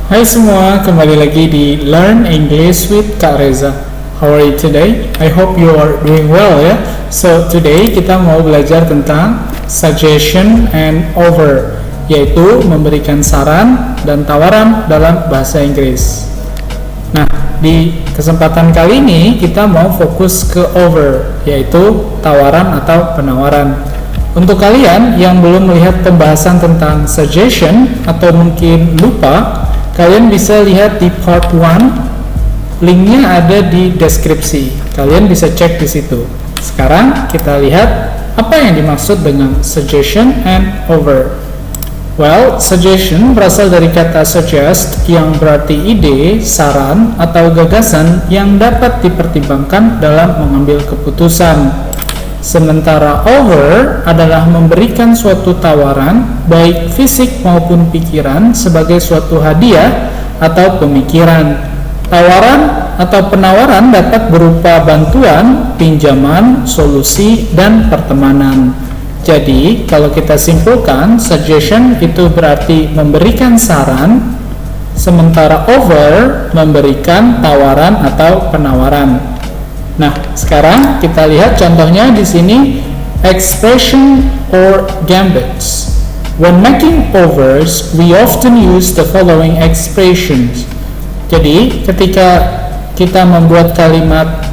Hai semua, kembali lagi di Learn English with Kak Reza. How are you today? I hope you are doing well ya. So today kita mau belajar tentang suggestion and offer, yaitu memberikan saran dan tawaran dalam bahasa Inggris. Nah, di kesempatan kali ini kita mau fokus ke offer, yaitu tawaran atau penawaran. Untuk kalian yang belum melihat pembahasan tentang suggestion atau mungkin lupa, kalian bisa lihat di part 1, linknya ada di deskripsi. Kalian bisa cek di situ. Sekarang kita lihat apa yang dimaksud dengan suggestion and offer. Well, suggestion berasal dari kata suggest yang berarti ide, saran, atau gagasan yang dapat dipertimbangkan dalam mengambil keputusan. Sementara offer adalah memberikan suatu tawaran, baik fisik maupun pikiran, sebagai suatu hadiah atau pemikiran. Tawaran atau penawaran dapat berupa bantuan, pinjaman, solusi, dan pertemanan. Jadi, kalau kita simpulkan, suggestion itu berarti memberikan saran, sementara offer memberikan tawaran atau penawaran. Nah, sekarang kita lihat contohnya di sini, expression or gambits. When making offers, we often use the following expressions. Jadi, ketika kita membuat kalimat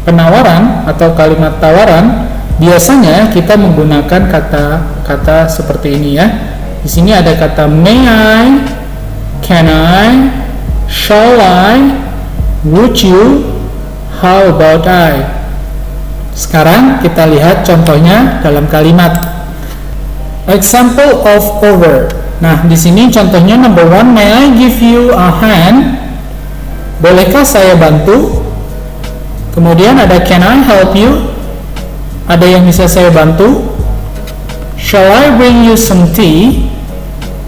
penawaran atau kalimat tawaran, biasanya kita menggunakan kata-kata seperti ini ya. Di sini ada kata may I, can I, shall I, would you, how about I? Sekarang kita lihat contohnya dalam kalimat. Example of offer. Nah, di sini contohnya number 1, may I give you a hand? Bolehkah saya bantu? Kemudian ada can I help you? Ada yang bisa saya bantu? Shall I bring you some tea?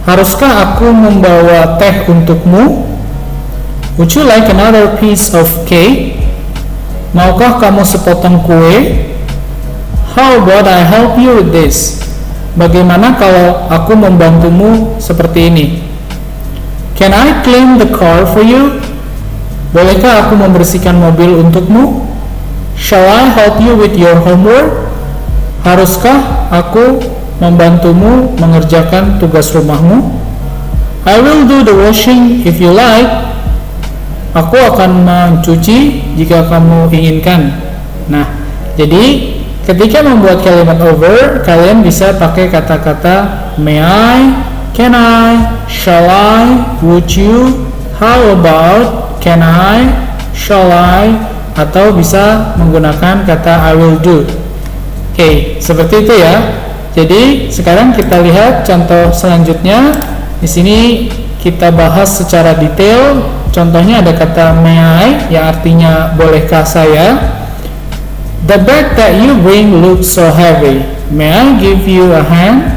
Haruskah aku membawa teh untukmu? Would you like another piece of cake? Maukah kamu sepotong kue? How about I help you with this? Bagaimana kalau aku membantumu seperti ini? Can I clean the car for you? Bolehkah aku membersihkan mobil untukmu? Shall I help you with your homework? Haruskah aku membantumu mengerjakan tugas rumahmu? I will do the washing if you like. Aku akan mencuci jika kamu inginkan. Nah, jadi ketika membuat kalimat over, kalian bisa pakai kata-kata may I, can I, shall I, would you, how about, can I, shall I, atau bisa menggunakan kata I will do. Oke, seperti itu ya. Jadi sekarang kita lihat contoh selanjutnya. Di sini kita bahas secara detail. Contohnya ada kata may I yang artinya bolehkah saya? The bag that you bring looks so heavy. May I give you a hand?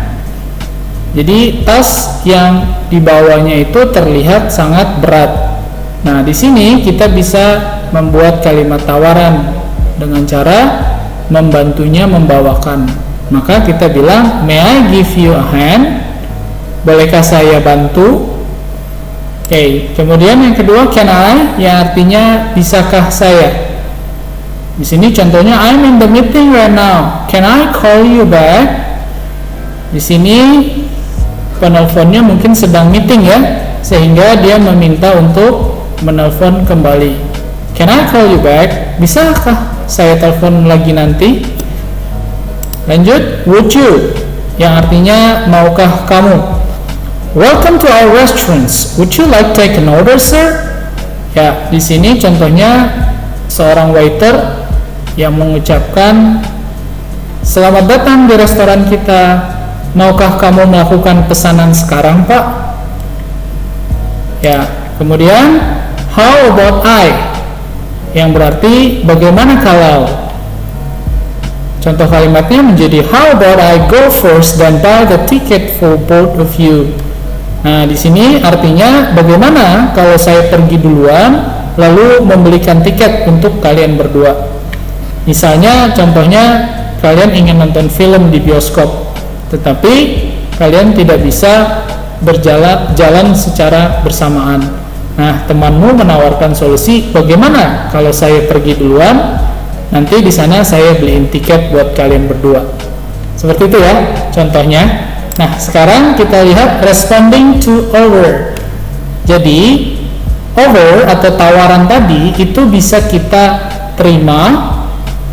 Jadi tas yang dibawanya itu terlihat sangat berat. Nah, di sini kita bisa membuat kalimat tawaran dengan cara membantunya membawakan. Maka kita bilang may I give you a hand? Bolehkah saya bantu? Oke, kemudian yang kedua can I yang artinya bisakah saya? Di sini contohnya I'm in the meeting right now. Can I call you back? Di sini penelponnya mungkin sedang meeting ya, sehingga dia meminta untuk menelpon kembali. Can I call you back? Bisakah saya telepon lagi nanti? Lanjut, would you yang artinya maukah kamu? Welcome to our restaurants. Would you like take an order, sir? Ya, di sini contohnya seorang waiter yang mengucapkan selamat datang di restoran kita. Maukah kamu melakukan pesanan sekarang, Pak? Ya, kemudian how about I? Yang berarti bagaimana kalau? Contoh kalimatnya menjadi how about I go first then buy the ticket for both of you. Nah, di sini artinya bagaimana kalau saya pergi duluan lalu membelikan tiket untuk kalian berdua. Misalnya contohnya kalian ingin nonton film di bioskop, tetapi kalian tidak bisa berjalan secara bersamaan. Nah, temanmu menawarkan solusi, bagaimana kalau saya pergi duluan? Nanti di sana saya beliin tiket buat kalian berdua. Seperti itu ya contohnya. Nah, sekarang kita lihat responding to offer. Jadi, offer atau tawaran tadi itu bisa kita terima,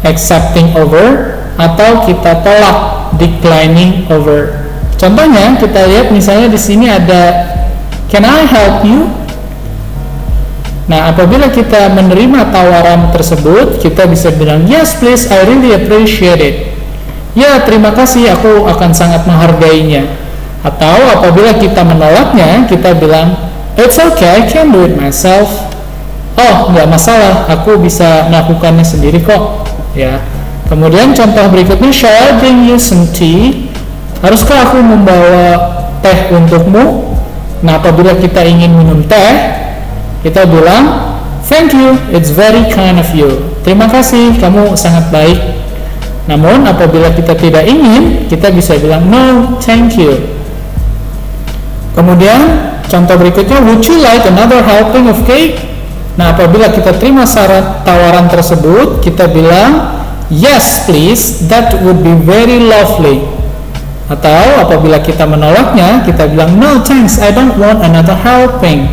accepting offer, atau kita tolak, declining offer. Contohnya kita lihat misalnya di sini ada can I help you? Nah, apabila kita menerima tawaran tersebut, kita bisa bilang yes please, I really appreciate it. Ya, terima kasih, aku akan sangat menghargainya. Atau apabila kita menolaknya, kita bilang it's okay, I can do it myself. Oh, nggak masalah, aku bisa melakukannya sendiri kok. Ya. Kemudian contoh berikutnya, shall I bring you some tea? Haruskah aku membawa teh untukmu? Nah, apabila kita ingin minum teh, kita bilang thank you, it's very kind of you. Terima kasih, kamu sangat baik. Namun apabila kita tidak ingin, kita bisa bilang no, thank you. Kemudian contoh berikutnya, would you like another helping of cake? Nah, apabila kita terima syarat tawaran tersebut, kita bilang yes please, that would be very lovely. Atau apabila kita menolaknya, kita bilang no thanks, I don't want another helping.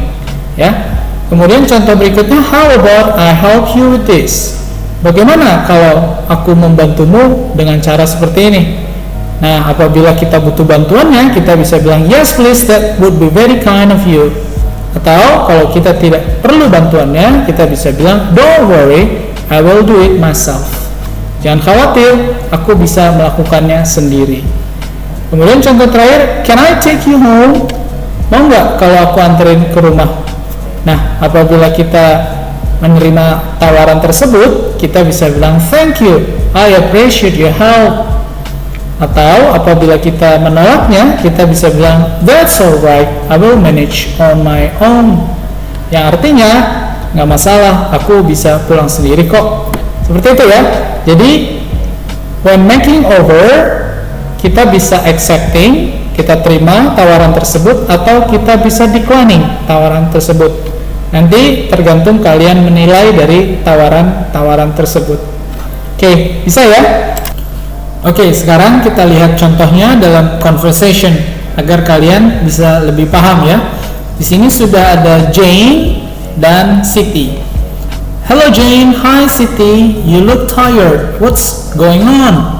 Ya. Kemudian contoh berikutnya, how about I help you with this? Bagaimana kalau aku membantumu dengan cara seperti ini? Nah, apabila kita butuh bantuannya, kita bisa bilang yes please, that would be very kind of you. Atau kalau kita tidak perlu bantuannya, kita bisa bilang don't worry, I will do it myself. Jangan khawatir, aku bisa melakukannya sendiri. Kemudian contoh terakhir, can I take you home? Mau nggak kalau aku anterin ke rumah? Nah, apabila kita menerima tawaran tersebut, kita bisa bilang thank you, I appreciate your help. Atau apabila kita menolaknya, kita bisa bilang that's alright, I will manage on my own. Yang artinya nggak masalah, aku bisa pulang sendiri kok. Seperti itu ya. Jadi when making offer, kita bisa accepting, kita terima tawaran tersebut, atau kita bisa declining tawaran tersebut. Nanti tergantung kalian menilai dari tawaran-tawaran tersebut. Oke, bisa ya? Oke, sekarang kita lihat contohnya dalam conversation agar kalian bisa lebih paham ya. Di sini sudah ada Jane dan Siti. Hello Jane, hi Siti, you look tired. What's going on?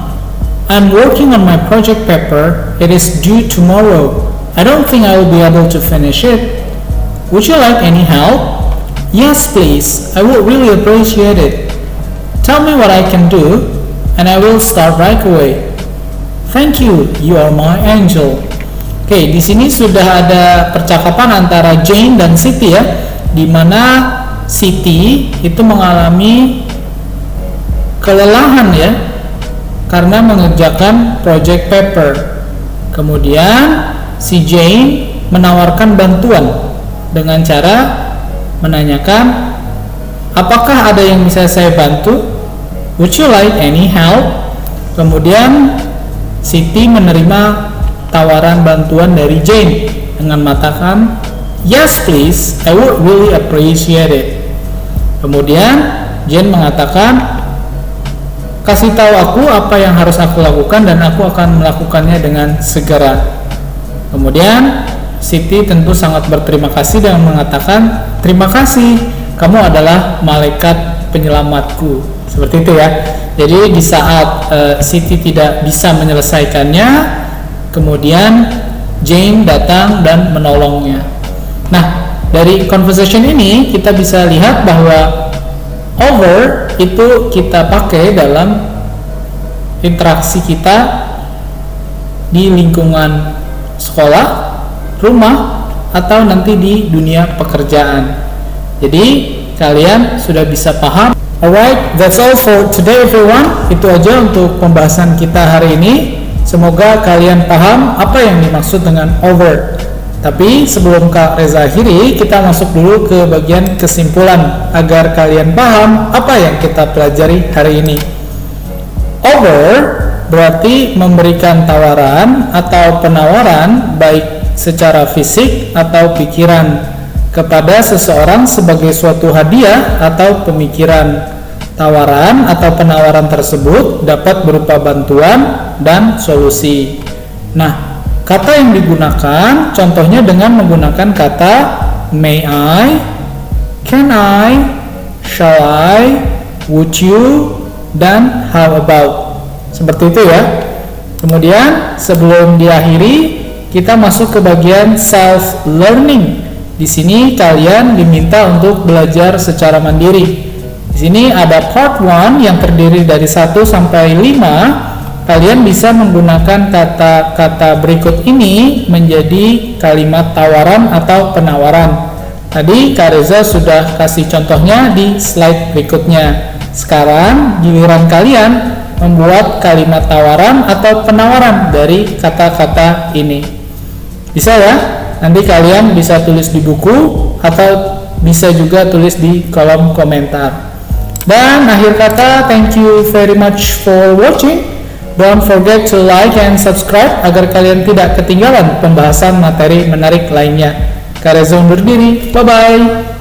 I'm working on my project paper. It is due tomorrow. I don't think I will be able to finish it. Would you like any help? Yes, please. I would really appreciate it. Tell me what I can do, and I will start right away. Thank you. You are my angel. Oke, di sini sudah ada percakapan antara Jane dan Siti ya, di mana Siti itu mengalami kelelahan ya, karena mengerjakan project paper. Kemudian si Jane menawarkan bantuan dengan cara menanyakan, apakah ada yang bisa saya bantu? Would you like any help? Kemudian Siti menerima tawaran bantuan dari Jane dengan mengatakan yes please, I would really appreciate it. Kemudian Jane mengatakan, kasih tahu aku apa yang harus aku lakukan dan aku akan melakukannya dengan segera. Kemudian Siti tentu sangat berterima kasih dan mengatakan, terima kasih, kamu adalah malaikat penyelamatku. Seperti itu ya. Jadi di saat Siti tidak bisa menyelesaikannya, kemudian Jane datang dan menolongnya. Nah, dari conversation ini kita bisa lihat bahwa over itu kita pakai dalam interaksi kita di lingkungan sekolah, rumah, atau nanti di dunia pekerjaan. Jadi kalian sudah bisa paham. Alright, that's all for today everyone. Itu aja untuk pembahasan kita hari ini. Semoga kalian paham apa yang dimaksud dengan over. Tapi sebelum Kak Reza akhiri, kita masuk dulu ke bagian kesimpulan agar kalian paham apa yang kita pelajari hari ini. Over berarti memberikan tawaran atau penawaran baik secara fisik atau pikiran kepada seseorang sebagai suatu hadiah atau pemikiran. Tawaran atau penawaran tersebut dapat berupa bantuan dan solusi. Nah, kata yang digunakan contohnya dengan menggunakan kata may I, can I, shall I, would you, dan how about. Seperti itu ya. Kemudian sebelum diakhiri, kita masuk ke bagian self learning. Di sini kalian diminta untuk belajar secara mandiri. Di sini ada part 1 yang terdiri dari 1 sampai 5. Kalian bisa menggunakan kata-kata berikut ini menjadi kalimat tawaran atau penawaran. Tadi Kak Reza sudah kasih contohnya di slide berikutnya. Sekarang giliran kalian membuat kalimat tawaran atau penawaran dari kata-kata ini. Bisa ya? Nanti kalian bisa tulis di buku atau bisa juga tulis di kolom komentar. Dan akhir kata, thank you very much for watching. Don't forget to like and subscribe agar kalian tidak ketinggalan pembahasan materi menarik lainnya. Kak Reza undur diri. Bye-bye.